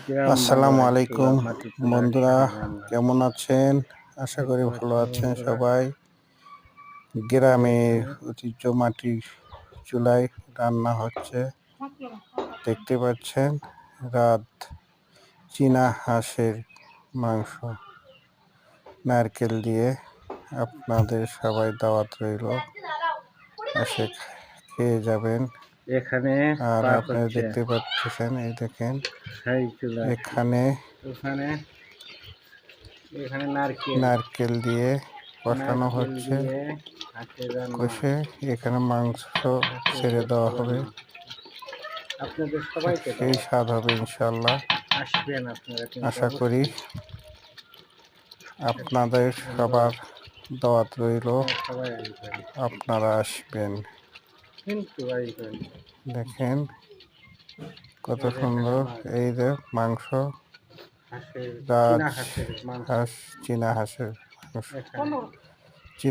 গ্রাম আসসালামু বাংলায় চুলা আলাইকুম মাটির চুলায় বন্ধুরা, শাকের রান্না। কেমন আছেন? আশা করি দেখতে ভালো পাচ্ছেন আছেন বন্ধুরা, সবাই। এই গ্রামের এখানে ঐতিহ্য মাটির চুলায় রান্না হচ্ছে, দেখতে পাচ্ছেন। রাত চীনা হাঁসের মাংস নারকেল দিয়ে আপনাদের সবাই দাওয়াত রইল, এসে খেয়ে যাবেন। এখানে আর পাক আপনারা হচ্ছে দেখতে পাচ্ছেন, এই দেখেন সেই চুলায়। এখানে ওখানে এখানে নারকেল নারকেল দিয়ে কষানো নারকেল হচ্ছে, দিয়ে হাঁসের রান্না। কষে এখানে মাংস হাঁসের ছেড়ে গোশত দেওয়া হবে। রান্না। আপনাদের সবাইকে সেই দাওয়াত। স্বাদ হবে ইনশাল্লাহ। আসবেন আপনারা কিন্তু আশা করি অবশ্যই। আপনাদের বন্ধুরা, সবার দাওয়াত রইল, আপনারা সবাই আসবেন, আপনারা আসবেন। কিন্তু আসবেন। দেখেন কত এই যে এখানে সুন্দর, এই যে মাংস, হাঁসের রাজ চীনা হাঁসের মাংস। হাঁস, চীনা হাঁসের মাংস। এখানে